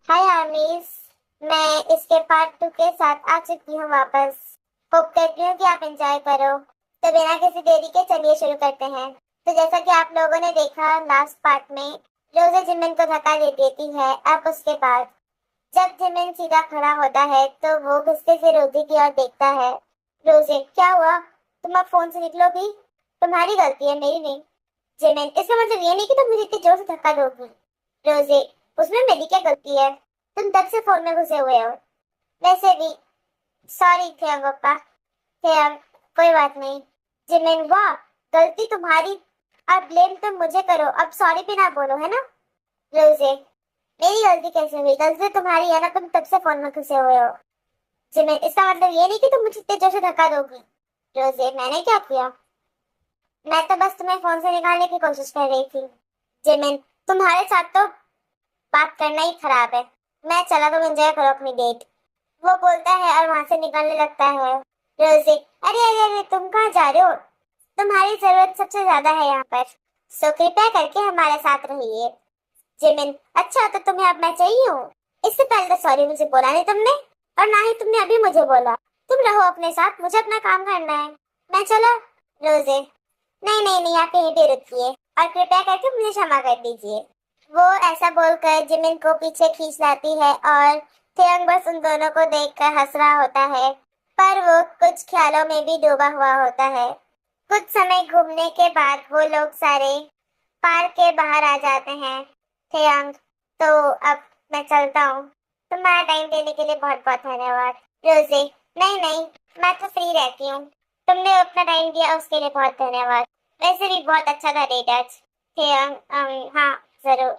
हाय आमीस। मैं इसके पार्ट 2 के साथ आ चुकी हूँ वापस। होप करती हूँ कि आप एंजॉय करो। तो बिना किसी देरी के चलिए शुरू करते हैं। तो जैसा कि आप लोगों ने देखा लास्ट पार्ट में, रोजे जिमिन को धक्का दे देती है। अब उसके बाद जब जिमिन सीधा खड़ा होता है तो वो गुस्से से रोजे की ओर देखता है। रोजे, क्या हुआ? तुम अब फोन से निकलोगी? तुम्हारी गलती है, मेरी नहीं। जिमिन, इसका मतलब ये नहीं कि तुम मुझे इतनी जोर से धक्का दोगी। रोजे, उसमें मेरी क्या गलती है? तुम तब से फोन में घुसे हुए हो। वैसे भी सॉरी थे पप्पा। थे कोई बात नहीं। जिमिन, वाह, गलती तुम्हारी। अब ब्लेम तुम मुझे करो, अब सॉरी भी ना बोलो, है ना? रोजे, मेरी गलती कैसे हुई? गलती तुम्हारी है ना, तुम तब से फोन में घुसे हुए हो। जिमिन, इसका मतलब ये नहीं कि तुम मुझे इतने जोर से धक्का दोगी। रोजे, मैंने क्या किया? मैं तो बस तुम्हें फोन से निकालने की कोशिश कर रही थी। जिमिन, तुम्हारे साथ तो बात करना ही खराब है। मैं चला, तुम एंजॉय करो अपनी डेट। वो बोलता है और वहां से निकलने लगता है। रोजी, अरे अरे अरे, तुम कहाँ जा रहे हो? तुम्हारी जरूरत सबसे ज्यादा है यहाँ पर, सो कृपया करके हमारे साथ रहिए। जिमिन, अच्छा तो तुम्हें अब मैं चाहिए हूँ? इससे पहले तो सॉरी मुझे बोला नहीं तुमने, और ना ही तुमने अभी मुझे बोला। तुम रहो अपने साथ, मुझे अपना काम करना है। मैं चला। रोजे, नहीं नहीं नहीं, आप यहीं पे रुकिए और कृपया करके मुझे क्षमा कर दीजिए। वो ऐसा बोलकर जिमिन को पीछे खींच लाती है और थियंग बस उन दोनों को देखकर हंस रहा होता है, पर वो कुछ ख्यालों में भी डूबा हुआ होता है। कुछ समय घूमने के बाद वो लोग सारे पार्क के बाहर आ जाते हैं। थियंग, तो अब मैं चलता हूँ। तुम्हारा टाइम देने के लिए बहुत बहुत धन्यवाद। रोजे, नहीं नहीं, मैं तो फ्री रहती हूँ। तुमने अपना टाइम दिया उसके लिए बहुत धन्यवाद। वैसे भी बहुत अच्छा था डेट आज। थियंग, हाँ, जरूर।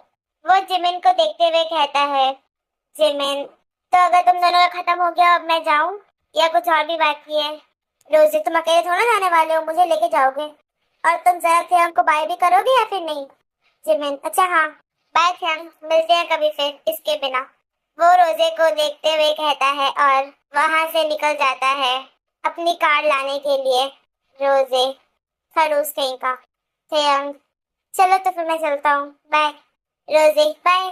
वो जिमिन को देखते हुए कहता है। जिमिन, तो अगर तुम दोनों का खत्म हो गया, अब मैं जाऊं या कुछ और भी बाकी है? रोजी, तुम अकेले थोड़ा जाने वाले हो, मुझे लेके जाओगे। और तुम जरा थियंग को बाय भी करोगे या फिर नहीं? जिमिन, अच्छा हाँ, बाय थियंग, मिलते हैं कभी फिर इसके बिना। वो रोजे को देखते हुए कहता है और वहां से निकल जाता है अपनी कार लाने के लिए। रोजे, खड़ूस कहीं का। थियंग, चलो तो फिर मैं चलता हूँ, बाय। रोजे, बाय।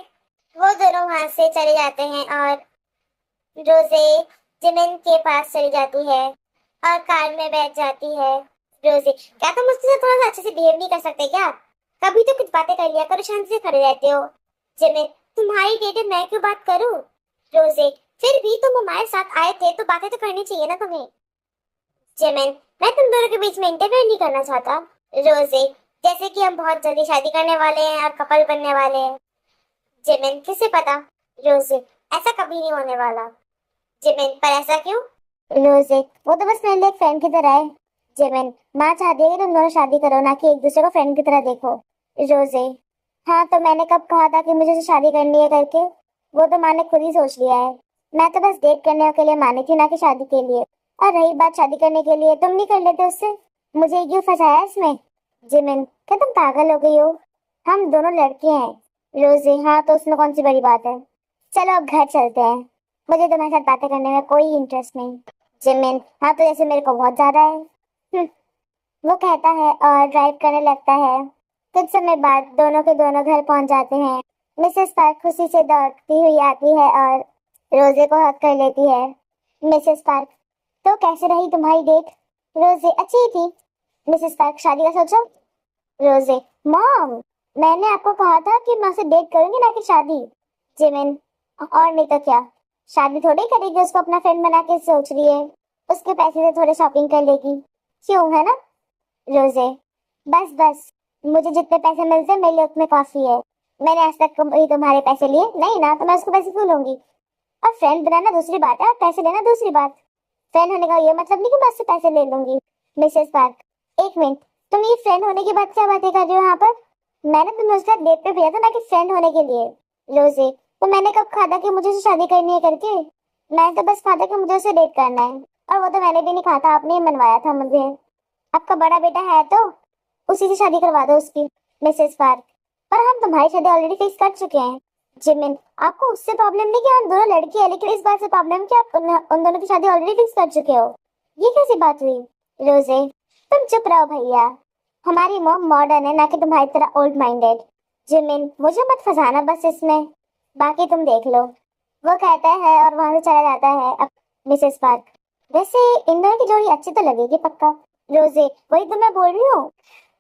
वो दोनों वहां से चले जाते हैं और रोजे जिमिन के पास चली जाती है और कार में बैठ जाती है। रोजे, क्या तुम मुझसे थोड़ा सा अच्छे से बिहेव नहीं कर सकते क्या? कभी तो कुछ बातें कर लिया करो, शांति से खड़े रहते हो। जिमिन, तुम्हारी डेट है, मैं क्यों बात करूं? रोजे, फिर भी तुम हमारे साथ आए थे तो बातें तो करनी चाहिए ना तुम्हें। जिमिन, मैं तुम दोनों के बीच में इंटरफेयर नहीं करना चाहता। रोजे, जैसे कि हम बहुत जल्दी शादी करने वाले हैं और कपल बनने वाले हैं। जिमिन, किसे पता? रोजे, ऐसा कभी नहीं होने वाला। जिमिन, पर ऐसा क्यों? रोजे, वो तो बस मेरे लिए एक फ्रेंड की तरह है। जिमिन, माँ चाहती है कि तुम दोनों शादी करो, ना कि एक दूसरे को फ्रेंड की तरह देखो। रोजे, हाँ तो मैंने कब कहा था कि मुझे उससे शादी करनी है करके? वो तो माँ ने खुद ही सोच लिया है। मैं तो बस डेट करने के लिए मानी थी, ना कि शादी के लिए। और रही बात शादी करने के लिए, तुम नहीं कर लेते उससे? मुझे क्यों फंसाया इसमें? जिमिन, क्या तुम पागल हो गई हो? हम दोनों लड़के हैं। रोजे, हाँ तो उसमें कौन सी बड़ी बात है? चलो अब घर चलते हैं, मुझे तुम्हारे साथ बातें करने में कोई इंटरेस्ट नहीं। जिमिन, हाँ तो जैसे मेरे को बहुत ज्यादा है। वो कहता है और ड्राइव करने लगता है। कुछ समय बाद दोनों के दोनों घर पहुंच जाते हैं। मिसेस पार्क खुशी से दौड़ती हुई आती है और रोजे को हक कर लेती है। मिसेस पार्क, तो कैसे रही तुम्हारी डेट? रोजे, अच्छी ही थी। मिसेस पार्क, शादी का सोचो? रोजे, मॉम, मैंने आपको कहा था कि मैं उसे डेट करूंगी, ना कि शादी। जिमिन, और नहीं तो क्या, शादी थोड़ी करेगी, उसको अपना फ्रेंड बना के सोच रही है। उसके पैसे से थोड़े शॉपिंग कर लेगी, क्यों, है ना? रोजे, बस बस, मुझे जितने पैसे मिलते हैं मेरे लिए उतने काफी है। मैंने आज तक कभी तुम्हारे पैसे लिए नहीं ना, तो मैं उसको पैसे क्यों लूंगी? और फ्रेंड बनाना दूसरी बात है और पैसे लेना दूसरी बात। फ्रेंड होने का ये मतलब नहीं कि मैं उससे पैसे ले लूंगी। मिसेस पार्क, एक मिनट, तुम ये फ्रेंड होने की बात क्या बातें कर रही हो यहाँ पर? मैंने तुम्हें उसका डेट पे भेजा था, ना कि फ्रेंड होने के लिए। रोजे, तो मैंने कब कहा था कि मुझे उससे शादी करनी है करके? मैं तो बस कहा था कि मुझे उसे डेट करना है, और वो तो मैंने भी नहीं कहा था, आपने ही मनवाया था मुझे। आपका बड़ा बेटा है तो उसी से शादी करवा दो उसकी। मिसेस पार्क, पर हम तुम्हारी शादी ऑलरेडी फिक्स कर चुके हैं। जिमिन, आपको उससे प्रॉब्लम नहीं कि हम दोनों लड़की है, लेकिन इस बात से प्रॉब्लम कि आप उन दोनों की शादी ऑलरेडी फिक्स कर चुके हो। ये कैसी बात हुई? रोजे, तुम चुप रहो भैया, हमारी मॉम मॉडर्न है, ना कि तुम्हारी तरह ओल्ड माइंडेड। जिमिन, मुझे मत फंसाना बस इसमें, बाकी तुम देख लो। वो कहता है और वहां से चला जाता है अब मिसेस पार्क। वैसे इन दोनों की जोड़ी अच्छी तो लगेगी पक्का। रोजे, वही तो मैं बोल रही हूँ,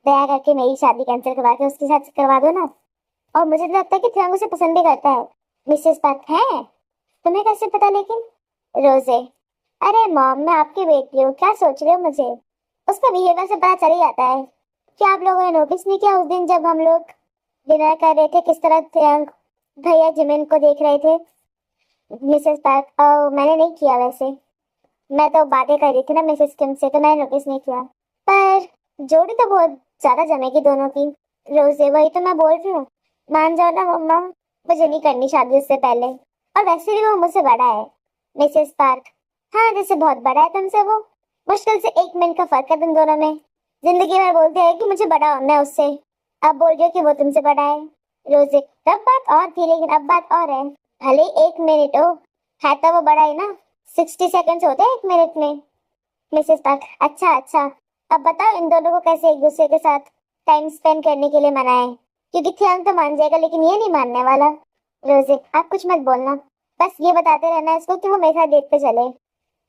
दया करके मेरी शादी कैंसिल करवा के उसके साथ करवा दो ना। और मुझे तो लगता है कि थियांग उसे पसंद भी करता है। मिसेस पार्क, है तुम्हें कैसे पता लेकिन? रोजे, अरे मॉम, मैं आपकी बेटी हूँ, क्या सोच रहे हो मुझे? उसका बिहेवियर से पता चल ही जाता है। क्या आप लोगों ने नोटिस नहीं किया उस दिन जब हम लोग डिनर कर रहे थे, किस तरह थियांग भैया जिमिन को देख रहे थे? मिसेस पार्क, मैंने नहीं किया वैसे, मैं तो बातें कर रही थी ना मिसेस किम से, तो मैंने नोटिस नहीं किया। पर जोड़ी तो बहुत ज्यादा जमेगी दोनों की। रोजे, वही तो मैं बोल रही हूँ, मान जाओ ना मम्मा, मुझे नहीं करनी शादी उससे पहले, और वैसे भी वो मुझसे बड़ा है। मिसेस पार्क, हाँ जैसे बहुत बड़ा है तुमसे वो, मुश्किल से 1 मिनट का फर्क है तुम दोनों में। जिंदगी भर बोलते हैं कि मुझे बड़ा होना है उससे, अब बोल रहे हो कि वो तुमसे बड़ा है। रोजे, तब बात और थी लेकिन अब बात और है। भले 1 मिनट हो, है तो वो बड़ा ही ना, 60 सेकंड होते हैं 1 मिनट में। मिसेस पार्क, अच्छा अच्छा, अब बताओ इन दोनों को कैसे एक दूसरे के साथ टाइम स्पेंड करने के लिए मनाएं, क्योंकि थियांग तो मान जाएगा लेकिन ये नहीं मानने वाला। रोजे, आप कुछ मत बोलना, बस ये बताते रहना इसको कि वो मेरे साथ डेट पे चले,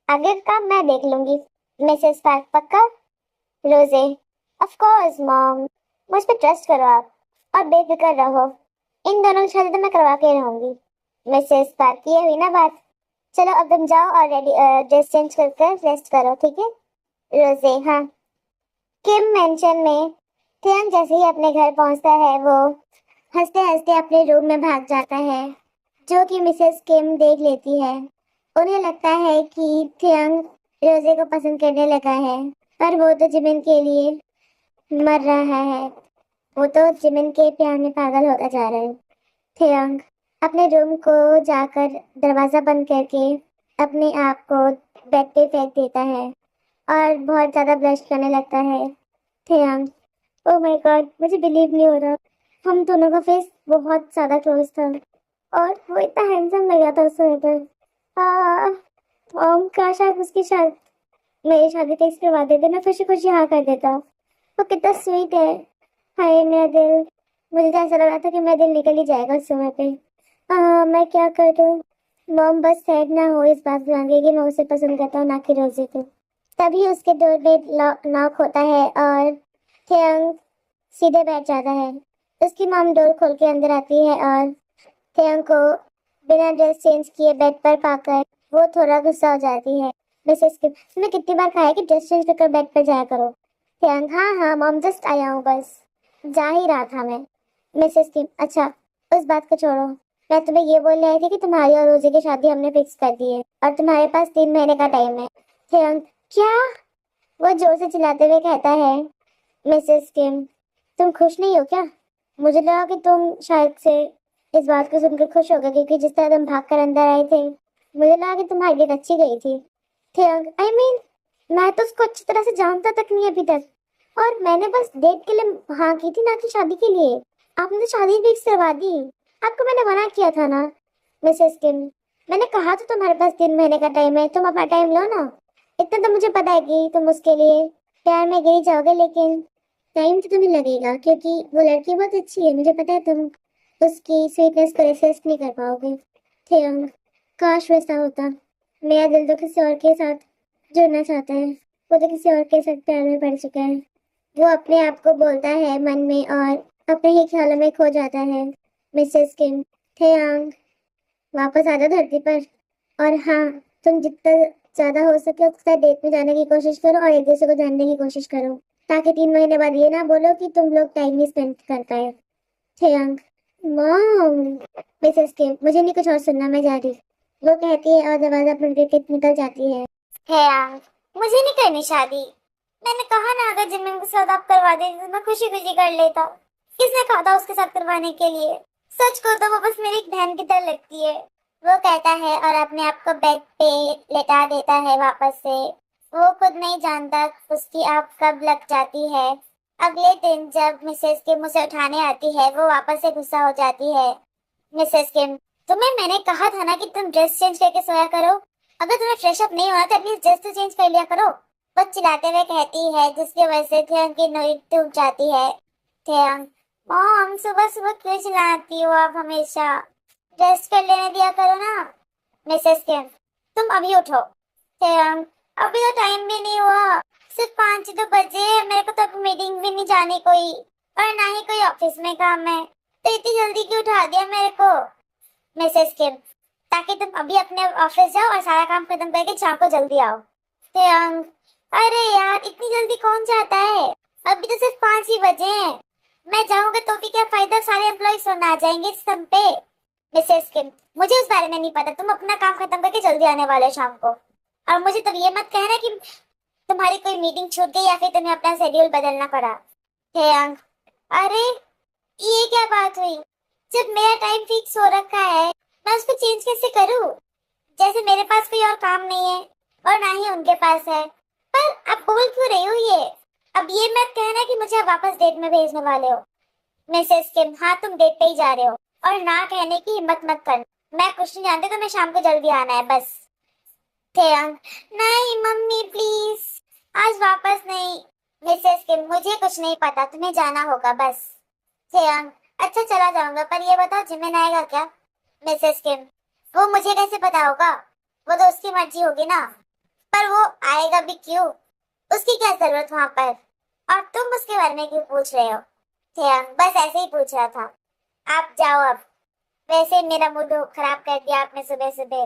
आगे का काम मैं देख लूंगी। मिसेस पार्क, पक्का? रोजे, ऑफ कोर्स मॉम, मुझ पे ट्रस्ट करो आप, और बेफिक्र रहो, इन दोनों की शादी तो मैं करवा के रहूंगी। मिसेस पार्क, ये हुई ना बात, चलो अब तुम जाओ और रेडी ड्रेस चेंज कर रेस्ट करो, ठीक है? रोजे, हाँ। किम मेंशन में थियंग जैसे ही अपने घर पहुंचता है, वो हंसते हंसते अपने रूम में भाग जाता है, जो कि मिसेस किम देख लेती है। उन्हें लगता है कि थियंग रोजे को पसंद करने लगा है, पर वो तो जिमिन के लिए मर रहा है, वो तो जिमिन के प्यार में पागल होता जा रहा है। थियंग अपने रूम को जाकर दरवाजा बंद करके अपने आप को बेड पे फेंक देता है और बहुत ज्यादा ब्लश करने लगता है। थियंग, ओह माय गॉड, मुझे बिलीव नहीं हो रहा, हम दोनों का फेस बहुत ज्यादा क्लोज था, और वो इतना हैंडसम लग रहा था उस समय पर। काश आप उसकी शादी, मेरी शादी फिक्स करवा देते, मैं खुशी खुशी हाँ कर देता। वो कितना स्वीट है। हाय मेरा दिल, मुझे तो ऐसा लग रहा था कि मेरा दिल निकल ही जाएगा उस समय पे। मैं क्या करूँ? मॉम बस सैड ना हो इस बात जान के कि मैं उसे पसंद करता हूँ, ना कि रोजे को। तभी उसके डोर पे नॉक होता है और थियंग सीधे बैठ जाता है। उसकी मॉम डोर खोल के अंदर आती है और थियंग को बिना ड्रेस चेंज किए बेड पर पाकर वो थोड़ा गुस्सा हो जाती है। मिसेस किम, तुमने कितनी बार कहा है कि ड्रेस चेंज कर बेड पर जाया करो? थियंग, हाँ हाँ मॉम, जस्ट आया हूँ बस, जा ही रहा था मैं। मिसेस किम, अच्छा उस बात को छोड़ो, मैं तुम्हें ये बोल रही थी कि तुम्हारी और रोजी की शादी हमने फिक्स कर दी है और तुम्हारे पास 3 महीने का टाइम है। थियंग, क्या? वो जोर से चिल्लाते हुए कहता है। मिसेस किम, तुम खुश नहीं हो क्या? मुझे लगा कि तुम शायद से इस बात को सुनकर खुश हो गए, क्योंकि जिस तरह तुम भाग कर अंदर आए थे, मुझे लगा कि तुम्हारी डेट अच्छी गई थी। थियंग, आई मीन, मैं तो उसको अच्छी तरह से जानता तक नहीं अभी तक, और मैंने बस डेट के लिए हाँ की थी, ना कि शादी के लिए। आपने तो शादी फिक्स करवा दी, आपको मैंने मना किया था ना। मिसेस किम, मैंने कहा तो तुम्हारे पास 3 महीने का टाइम है, तुम अपना टाइम लो ना। इतना तो मुझे पता है कि तुम उसके लिए प्यार में गिर जाओगे, लेकिन टाइम तो तुम्हें लगेगा, क्योंकि वो लड़की बहुत अच्छी है, मुझे पता है तुम उसकी स्वीटनेस को रेसिस्ट नहीं कर पाओगे। थियंग, काश वैसा होता, मेरा दिल तो किसी और के साथ जुड़ना चाहता है, वो तो किसी और के साथ प्यार में पड़ चुका है। वो अपने आप को बोलता है मन में और अपने ही ख्यालों में खो जाता है। मिसेस किम, थियंग, वापस आ जाओ धरती पर, और हाँ, तुम जितना ज्यादा हो सके उसके साथ डेट में जाने की कोशिश करो और एक दूसरे को जानने की कोशिश करो, ताकि 3 महीने बाद ये ना बोलो कि तुम लोग टाइम नहीं स्पेंड कर पाए। थियंग, मॉम। मिसेस किम, मुझे नहीं कुछ और सुनना, मैं जा रही, वो कहती है और दरवाजा बंद करके निकल जाती है। थियंग, मुझे नहीं करनी शादी, मैंने कहा ना अगर जिमिन के साथ आप करवा देते तो मैं खुशी खुशी कर लेता। किसने कहा था उसके साथ करवाने के लिए? सच को तो वो बस मेरी एक बहन की तरह लगती है। वो कहता है और अपने आप को बेड पे लेटा देता है वापस से। वो खुद नहीं जानता उसकी आँख कब लग जाती है। अगले दिन जब मिसेस किम उसे उठाने आती है, वो वापस से गुस्सा हो जाती है। मिसेस किम, तुम्हें मैंने कहा था ना कि तुम ड्रेस चेंज करके सोया करो, अगर तुम्हें फ्रेश अप नहीं होना तो एटलीस्ट ड्रेस तो चेंज कर लिया करो। वो चिल्लाते हुए कहती है, जिसकी वजह से थियंग की नींद टूट जाती है। थियंग, मॉम सुबह सुबह क्यों चिल्लाती हो आप हमेशा, रेस्ट कर लेने दिया करो ना। मिसेस किम, तुम अभी उठो। तेरंग, अभी तो टाइम भी नहीं हुआ, सिर्फ 5 तो बजे हैं, मेरे को तो अभी मीटिंग भी नहीं जानी कोई, और ना ही कोई ऑफिस में काम है, तो इतनी जल्दी क्यों उठा दिया मेरे को? मिसेस किम, ताकि तुम अभी अपने ऑफिस जाओ और सारा काम खत्म करके शाम को जल्दी आओ। तेरंग, अरे यार इतनी जल्दी कौन जाता है, अभी तो सिर्फ 5 ही बजे हैं, मैं जाऊंगा तो भी क्या फायदा, सारे एम्प्लॉय सोना आ जाएंगे इस समय पे। मिसेस किम, मुझे उस बारे में नहीं पता, तुम अपना काम खत्म करके जल्दी आने वाले हो शाम को, और मुझे तब ये मत कहना कि तुम्हारी कोई मीटिंग छूट गई या फिर तुम्हें अपना शेड्यूल बदलना पड़ा। हेयंग, अरे ये क्या बात हुई, जब मेरा टाइम फिक्स हो रखा है मैं उसको चेंज कैसे करूं? जैसे मेरे पास कोई और काम नहीं है और ना ही उनके पास है, पर आप बोल क्यों रही हो ये? अब ये मत कहना कि मुझे वापस डेट में भेजने वाले हो। मिसेस किम, हाँ तुम डेट पे ही जा रहे हो, और ना कहने की हिम्मत मत कर, मैं कुछ नहीं जानती, तो मैं शाम को जल्दी आना है बस। ठेयांग, नहीं मम्मी प्लीज, आज वापस नहीं। मिसेस किम, मुझे कुछ नहीं पता, तुम्हें जाना होगा बस। ठेयांग, अच्छा चला जाऊंगा, पर ये बताओ जिमिन आएगा क्या? मिसेस किम, वो मुझे कैसे पता होगा, वो तो उसकी मर्जी होगी ना, पर वो आएगा भी क्यों, उसकी क्या जरूरत वहां पर, और तुम उसके बारे में क्यों पूछ रहे हो? ठेयांग, बस ऐसे ही पूछ रहा था, आप जाओ अब, वैसे मेरा मूड खराब कर दिया आपने सुबह सुबह।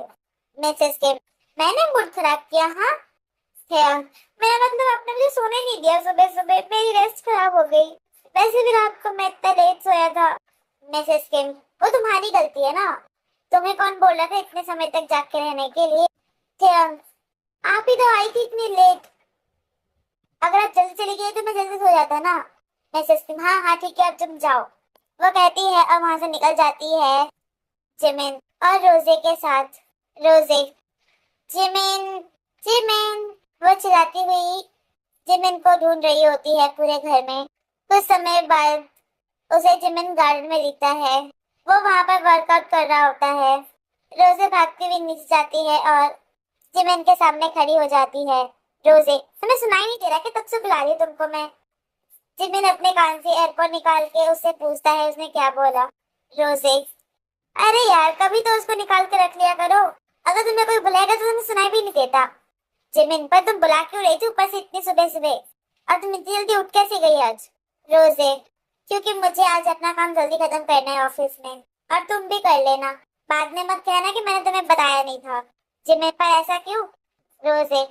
मिसेस किम, मैंने मूड खराब किया? हाँ ठेयांग, मेरा मतलब आपने मुझे सोने नहीं दिया सुबह सुबह, मेरी रेस्ट खराब हो गई, वैसे भी रात को मैं इतना लेट सोया था। मिसेस किम, वो तुम्हारी गलती है ना, तुम्हें कौन बोल रहा था इतने समय तक जाग के रहने के लिए? ठेयांग, आप ही तो आई थी इतनी लेट, अगर आप जल्दी चली गई तो मैं जल्दी सो जाता ना। मिसेस किम, हाँ हाँ ठीक है अब तुम जाओ। वो कहती है और वहां से निकल जाती है जिमिन और रोजे के साथ। रोजे, जिमिन, जिमिन, वो चिल्लाती हुई जिमिन को ढूंढ रही होती है पूरे घर में। कुछ समय बाद उसे जिमिन गार्डन में दिखता है, वो वहां पर वर्कआउट कर रहा होता है। रोजे भागती हुई नीचे जाती है और जिमिन के सामने खड़ी हो जाती है। रोजे, तुम्हें सुनाई नहीं दे रहा कि तब से बुला रही हूँ तुमको मैं? जिमिन अपने कान से एयरपोर्ट निकाल के उससे पूछता है उसने क्या बोला। रोजे, अरे यार कभी तो उसको निकाल के रख लिया करो, अगर तुम्हें कोई बुलाएगा तो तुम्हें सुनाई भी नहीं देता। जिमिन, पर तुम बुला क्यों रही थी ऊपर से इतनी सुबह सुबह, और तुम इतनी जल्दी उठ कैसे गई आज? रोजे, क्योंकि मुझे आज अपना काम जल्दी खत्म करना है ऑफिस में, और तुम भी कर लेना, बाद में मत कहना कि मैंने तुम्हें बताया नहीं था। जिमिन, पर ऐसा क्यों? रोजे,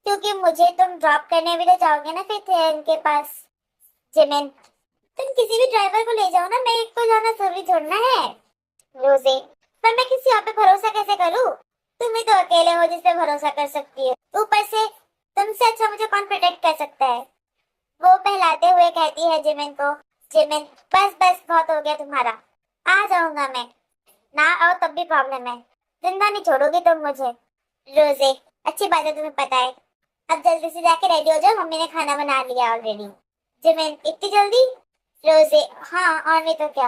क्योंकि मुझे तुम ड्रॉप करने भी तो जाओगे ना फिर थे उनके पास। जिमिन, तुम किसी भी ड्राइवर को ले जाओ ना, मैं एक को जाना जरूरी छोड़ना है। रोजे, पर मैं किसी और पे भरोसा कैसे करूं, तुम ही तो अकेले हो जिस पे भरोसा कर सकती है, ऊपर से तुमसे अच्छा मुझे कौन प्रोटेक्ट कर सकता है? वो पहलाते हुए कहती है जिमिन को। जिमिन, बस बस बहुत हो गया तुम्हारा, आ जाऊंगा मैं, ना आओ तब भी प्रॉब्लम है, जिंदा नहीं छोड़ोगी तुम मुझे। रोजे, अच्छी बात है तुम्हें पता है, अब जल्दी से जाके रेडी हो जाओ, मम्मी ने खाना बना लिया ऑलरेडी। जिमिन, इतनी जल्दी? रोजे, हाँ और नहीं तो क्या,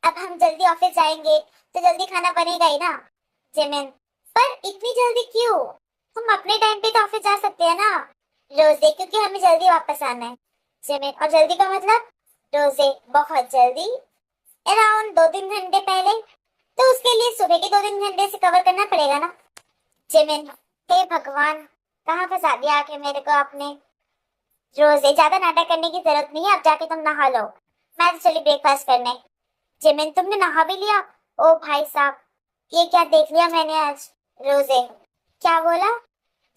अब हम जल्दी ऑफिस जाएंगे तो जल्दी खाना बनेगा ही ना। जिमिन, पर इतनी जल्दी क्यों, हम अपने टाइम पे तो ऑफिस जा सकते हैं ना। रोजे, क्योंकि हमें जल्दी वापस आना है। जिमिन, और जल्दी का मतलब? रोजे, बहुत जल्दी, अराउंड 2-3 घंटे पहले, तो उसके लिए सुबह के 2-3 घंटे से कवर करना पड़ेगा ना। जिमिन, हे भगवान, कहाँ फंसा दिया आके मेरे को आपने। रोजे, ज्यादा नाटक करने की जरूरत नहीं है, अब जाके तुम नहा लो, मैं तो चली ब्रेकफास्ट करने। जिमिन, तुमने नहा भी लिया? ओ भाई साहब, ये क्या देख लिया मैंने आज। रोजे, क्या बोला?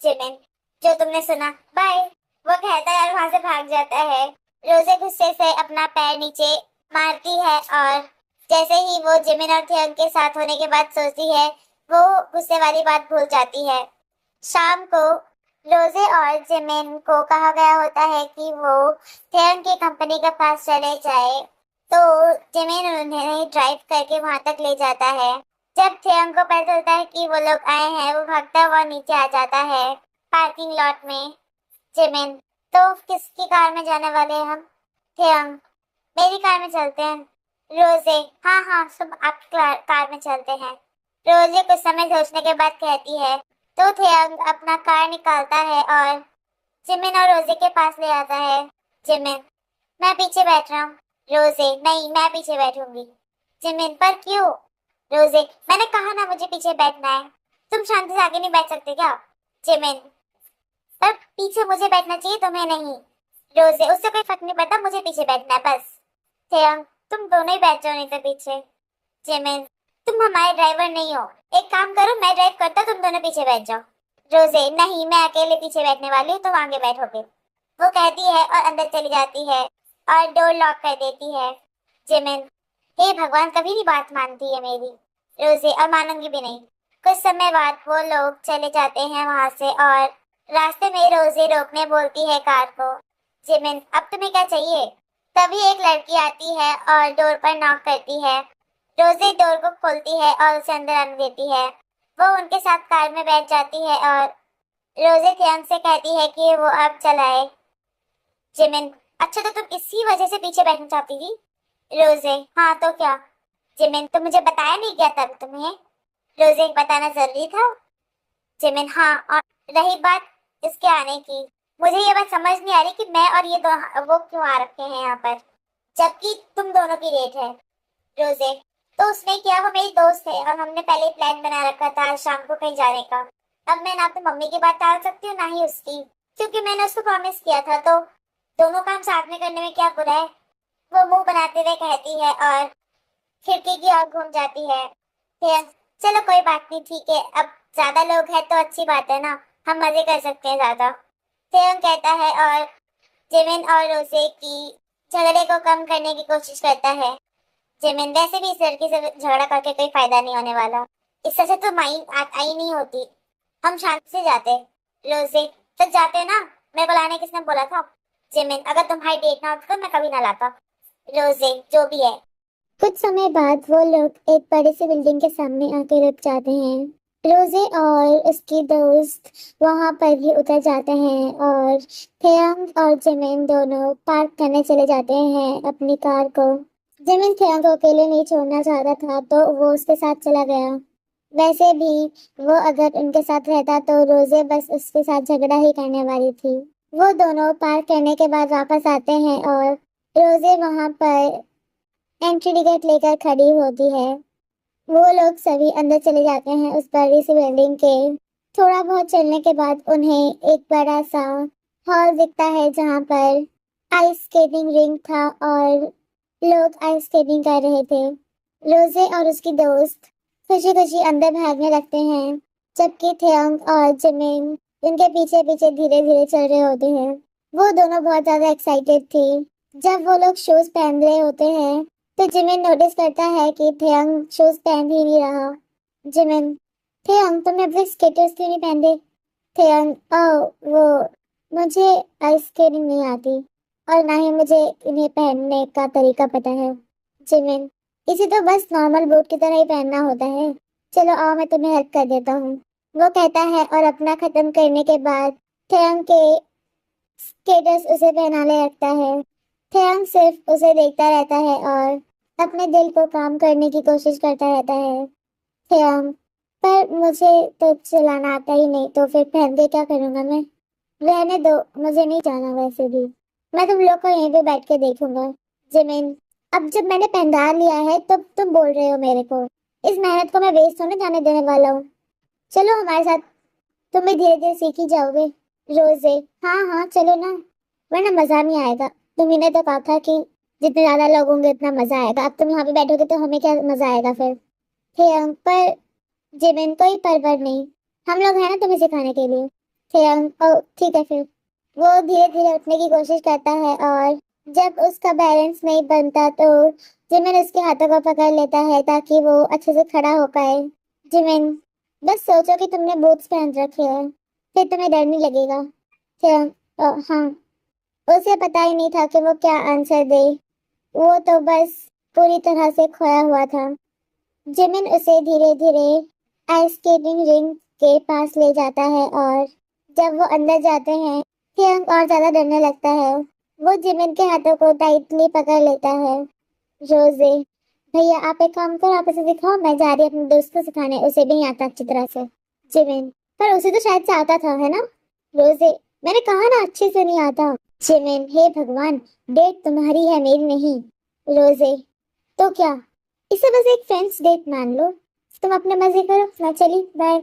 जिमिन, जो तुमने सुना, बाय। वो कहता है और वहां से भाग जाता है। रोजे गुस्से से अपना पैर नीचे मारती है और जैसे ही वो जिमिन और थियंग के साथ होने के बाद सोचती है, वो गुस्से वाली बात भूल जाती है। शाम को रोजे और जिमिन को कहा गया होता है कि वो थियंग की कंपनी के पास चले जाए, तो जिमिन उन्हें ड्राइव करके वहां तक ले जाता है। जब थियंग को पता चलता है कि वो लोग आए हैं, वो भागता हुआ नीचे आ जाता है पार्किंग लॉट में। जिमिन, तो किसकी कार में जाने वाले हैं हम? थियंग, मेरी कार में चलते हैं। रोजे, हाँ हाँ सब आपकी कार में चलते हैं। रोजे कुछ समय सोचने के बाद कहती है, तो थियंग अपना कार निकालता है और जिमिन और रोजे के पास ले आता है। जिमिन, मैं पीछे बैठ रहा हूँ। रोजे, नहीं मैं पीछे बैठूंगी। जिमिन, पर क्यों? रोजे, मैंने कहा ना मुझे पीछे बैठना है। तुम शांति से आगे नहीं बैठ सकते क्या? जिमिन, पर पीछे मुझे बैठना चाहिए, तुम्हें नहीं। रोजे, उससे कोई फर्क नहीं पड़ता, मुझे पीछे बैठना है बस। थेयंग, तुम दोनों ही बैठ जाओ नहीं तो पीछे। जिमिन, तुम हमारे ड्राइवर नहीं हो, एक काम करो, मैं ड्राइव करता, तुम दोनों पीछे बैठ जाओ। रोजे, नहीं, मैं अकेले पीछे बैठने वाली हूँ, तुम आगे बैठोगे। वो कहती है और अंदर चली जाती है और डोर लॉक कर देती है। जिमिन, हे भगवान, कभी नहीं बात मानती है मेरी। रोजे, और मानूंगी भी नहीं। कुछ समय बाद वो लोग चले जाते हैं वहां से और रास्ते में रोजे रोकने बोलती है कार को। जिमिन, अब तुम्हें क्या चाहिए? तभी एक लड़की आती है और डोर पर नॉक करती है। रोजे डोर को खोलती है और उसे अंदर आने देती है। वो उनके साथ कार में बैठ जाती है और रोजे थेयंग से कहती है कि वो अब चलाए। जिमिन, अच्छा, तो तुम इसी वजह से पीछे बैठना चाहती थी? रोजे, हाँ तो क्या? जिमिन, तो मुझे बताया नहीं क्या तब तुम्हें? रोजे, बताना जरूरी था। जिमिन, हाँ, और रही बात इसके आने की, मुझे ये बात समझ नहीं आ रही कि मैं और ये दो वो क्यों आ रखे हैं यहाँ पर, जबकि तुम दोनों की डेट है। रोजे, तो उसने किया, वो मेरी दोस्त है और हमने पहले ही प्लान बना रखा था आज शाम को कहीं जाने का। अब मैं ना तो मम्मी की बात टाल सकती हूँ ना ही उसकी, क्योंकि मैंने उसको प्रॉमिस किया था, तो दोनों काम साथ में करने में क्या बुरा है? वो मुंह बनाते हुए कहती है और खिड़की की ओर घूम जाती है। फिर, चलो कोई बात नहीं, ठीक है, अब ज्यादा लोग हैं तो अच्छी बात है ना, हम मजे कर सकते हैं ज्यादा। फिर कहता है और जिमिन और रोजे की झगड़े को कम करने की कोशिश करता है। जिमिन, वैसे भी इस लड़की से झगड़ा करके कोई फायदा नहीं होने वाला, इससे अच्छा तो माई आई नहीं होती, हम शांति से जाते। रोजे, तो जाते ना, मेरे को लाने किसने बोला था? जिमिन, अगर तुम्हारी डेट ना होती तो मैं कभी ना लाता। रोजे, जो भी है। कुछ समय बाद वो लोग एक बड़ी सी बिल्डिंग के सामने आके रुक जाते हैं। रोजे और उसकी दोस्त वहां पर ही उतर जाते हैं और थेयंग और जिमिन दोनों पार्क करने चले जाते हैं अपनी कार को। जिमिन थेयंग को अकेले नहीं छोड़ना चाहता था तो वो उसके साथ चला गया। वैसे भी वो अगर उनके साथ रहता तो रोजे बस उसके साथ झगड़ा ही करने वाली थी। वो दोनों पार्क करने के बाद वापस आते हैं और रोजे वहां पर एंट्री टिकट लेकर खड़ी होती है। वो लोग सभी अंदर चले जाते हैं उस बड़ी सी बिल्डिंग के। थोड़ा बहुत चलने के बाद उन्हें एक बड़ा सा हॉल दिखता है जहाँ पर आइस स्केटिंग रिंग था और लोग आइस स्केटिंग कर रहे थे। रोजे और उसकी दोस्त खुशी खुशी अंदर भागने लगते हैं, जबकि थेयंग और जिमिन उनके पीछे पीछे धीरे धीरे चल रहे होते हैं। वो दोनों बहुत ज्यादा एक्साइटेड थी। जब वो लोग शूज पहन रहे होते हैं तो जिमिन नोटिस करता है कि थेयंग शूज पहन ही नहीं रहा। जिमिन, थेयंग, तुमने अपने स्केटर्स क्यों नहीं पहने? थेयंग, वो मुझे आइस स्केटिंग नहीं आती और ना ही मुझे इन्हें पहनने का तरीका पता है। जिमिन, इसे तो बस नॉर्मल बूट की तरह ही पहनना होता है, चलो आओ मैं तुम्हें हेल्प कर देता हूँ। वो कहता है और अपना खत्म करने के बाद थेयंग के स्केटर्स उसे पहनाने लगता है। थेयंग सिर्फ उसे देखता रहता है और अपने दिल को काम करने की कोशिश करता रहता है। थेयंग, पर मुझे तो चलाना आता ही नहीं, तो फिर पहन के क्या करूंगा मैं? रहने दो, मुझे नहीं जाना, वैसे भी मैं तुम लोग को यहीं पे बैठ के देखूंगा। जिमिन, अब जब मैंने पहना लिया है तो तुम बोल रहे हो मेरे को, इस मेहनत को मैं वेस्ट होने जाने देने वाला हूँ? चलो हमारे साथ, तुम भी धीरे धीरे सीख ही जाओगे। रोजे, हाँ हाँ चलो ना, वरना मजा नहीं आएगा। तुम्ही ने तो कहा था कि जितने ज्यादा लोग होंगे उतना मजा आएगा, अब तुम यहाँ पे बैठोगे तो हमें क्या मजा आएगा फिर? थेयंग, पर जिमिन, कोई परवर नहीं, हम लोग हैं ना तुम्हें सिखाने के लिए। थेयंग, ओ ठीक है फिर। वो धीरे धीरे उठने की कोशिश करता है और जब उसका बैलेंस नहीं बनता तो जिमिन उसके हाथों को पकड़ लेता है ताकि वो अच्छे से खड़ा हो पाए। जिमिन, बस सोचो कि तुमने बूट्स पहन रखे हैं, फिर तुम्हें डर नहीं लगेगा। थेयंग, हाँ। उसे पता ही नहीं था कि वो क्या आंसर दे, वो तो बस पूरी तरह से खोया हुआ था। जिमिन उसे धीरे धीरे आइस स्केटिंग रिंग के पास ले जाता है और जब वो अंदर जाते हैं थेयंग और ज्यादा डरने लगता है। वो जिमिन के हाथों को टाइटली पकड़ लेता है। रोजे, भैया आप एक काम करो, आप इसे दिखाओ, मैं जा रही अपने दोस्त को सिखाने, उसे भी नहीं आता अच्छी तरह से। जिमिन, पर उसे तो शायद से आता था, है ना? रोजे, मैंने कहा ना अच्छे से नहीं आता। जिमिन, हे भगवान, डेट तुम्हारी है मेरी नहीं। रोजे, तो क्या, इसे बस एक फ्रेंड्स डेट मान लो, तुम अपने मजे करो, मैं चली, बाय।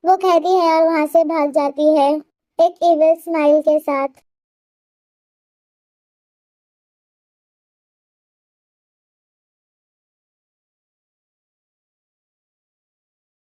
वो कहती है और वहां से भाग जाती है एक इविल स्माइल के साथ।